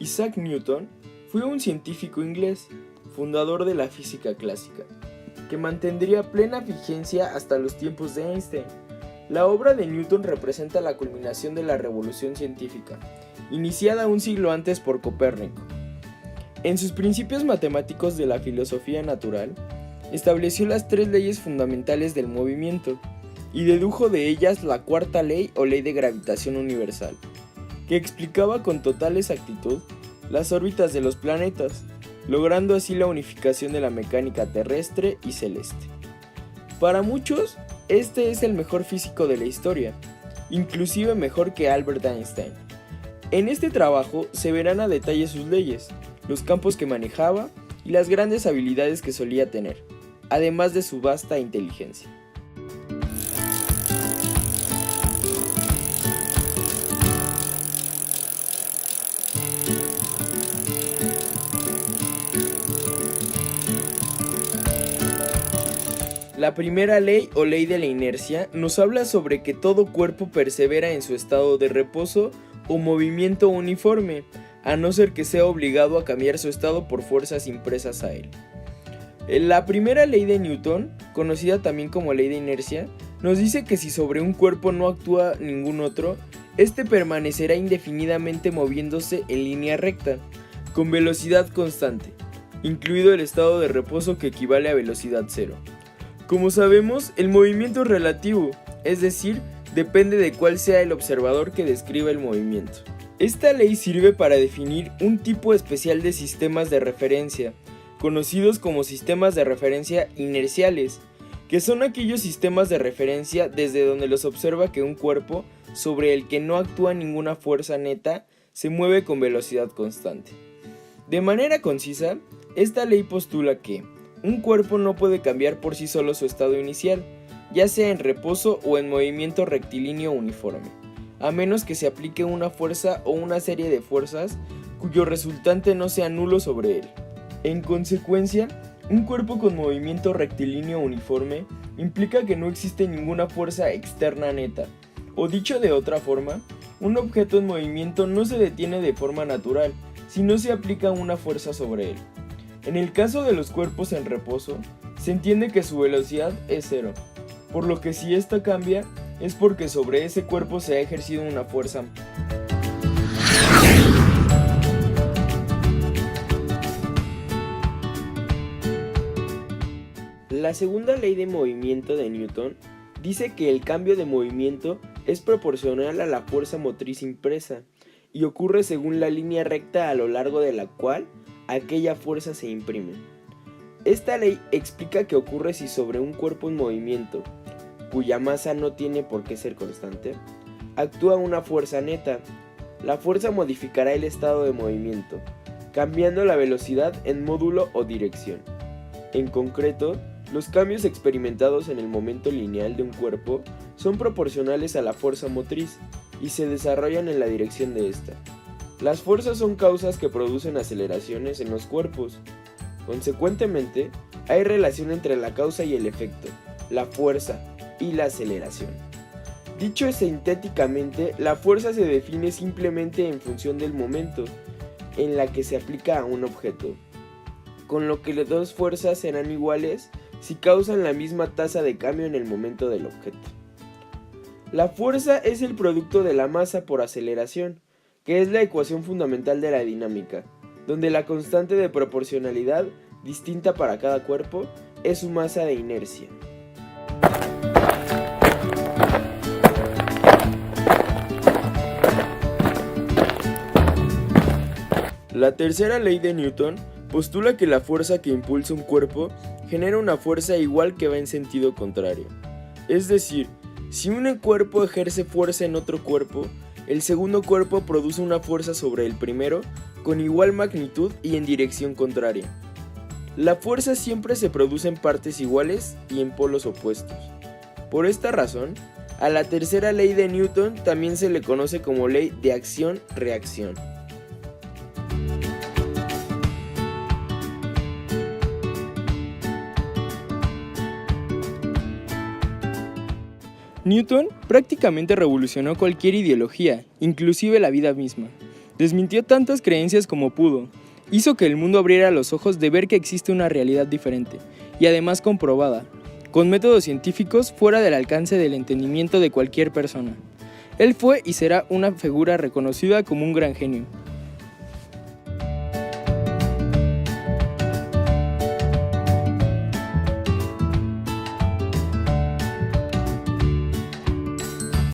Isaac Newton fue un científico inglés, fundador de la física clásica, que mantendría plena vigencia hasta los tiempos de Einstein. La obra de Newton representa la culminación de la revolución científica, iniciada un siglo antes por Copérnico. En sus principios matemáticos de la filosofía natural, estableció las 3 leyes fundamentales del movimiento y dedujo de ellas la cuarta ley o ley de gravitación universal, que explicaba con total exactitud las órbitas de los planetas, logrando así la unificación de la mecánica terrestre y celeste. Para muchos, este es el mejor físico de la historia, inclusive mejor que Albert Einstein. En este trabajo se verán a detalle sus leyes, los campos que manejaba y las grandes habilidades que solía tener, además de su vasta inteligencia. La primera ley o ley de la inercia nos habla sobre que todo cuerpo persevera en su estado de reposo o movimiento uniforme, a no ser que sea obligado a cambiar su estado por fuerzas impresas a él. La primera ley de Newton, conocida también como ley de inercia, nos dice que si sobre un cuerpo no actúa ningún otro, este permanecerá indefinidamente moviéndose en línea recta, con velocidad constante, incluido el estado de reposo que equivale a velocidad cero. Como sabemos, el movimiento es relativo, es decir, depende de cuál sea el observador que describa el movimiento. Esta ley sirve para definir un tipo especial de sistemas de referencia, conocidos como sistemas de referencia inerciales, que son aquellos sistemas de referencia desde donde los observa que un cuerpo sobre el que no actúa ninguna fuerza neta se mueve con velocidad constante. De manera concisa, esta ley postula que un cuerpo no puede cambiar por sí solo su estado inicial, ya sea en reposo o en movimiento rectilíneo uniforme, a menos que se aplique una fuerza o una serie de fuerzas cuyo resultante no sea nulo sobre él. En consecuencia, un cuerpo con movimiento rectilíneo uniforme implica que no existe ninguna fuerza externa neta, o dicho de otra forma, un objeto en movimiento no se detiene de forma natural si no se aplica una fuerza sobre él. En el caso de los cuerpos en reposo, se entiende que su velocidad es cero, por lo que si esta cambia, es porque sobre ese cuerpo se ha ejercido una fuerza. La segunda ley de movimiento de Newton dice que el cambio de movimiento es proporcional a la fuerza motriz impresa y ocurre según la línea recta a lo largo de la cual aquella fuerza se imprime. Esta ley explica que ocurre si sobre un cuerpo en movimiento, cuya masa no tiene por qué ser constante, actúa una fuerza neta. La fuerza modificará el estado de movimiento, cambiando la velocidad en módulo o dirección. En concreto, los cambios experimentados en el momento lineal de un cuerpo son proporcionales a la fuerza motriz y se desarrollan en la dirección de esta. Las fuerzas son causas que producen aceleraciones en los cuerpos. Consecuentemente, hay relación entre la causa y el efecto, la fuerza y la aceleración. Dicho sintéticamente, la fuerza se define simplemente en función del momento en la que se aplica a un objeto, con lo que las dos fuerzas serán iguales si causan la misma tasa de cambio en el momento del objeto. La fuerza es el producto de la masa por aceleración, que es la ecuación fundamental de la dinámica, donde la constante de proporcionalidad, distinta para cada cuerpo, es su masa de inercia. La tercera ley de Newton postula que la fuerza que impulsa un cuerpo genera una fuerza igual que va en sentido contrario. Es decir, si un cuerpo ejerce fuerza en otro cuerpo, el segundo cuerpo produce una fuerza sobre el primero con igual magnitud y en dirección contraria. La fuerza siempre se produce en partes iguales y en polos opuestos. Por esta razón, a la tercera ley de Newton también se le conoce como ley de acción-reacción. Newton prácticamente revolucionó cualquier ideología, inclusive la vida misma. Desmintió tantas creencias como pudo. Hizo que el mundo abriera los ojos de ver que existe una realidad diferente, y además comprobada, con métodos científicos fuera del alcance del entendimiento de cualquier persona. Él fue y será una figura reconocida como un gran genio.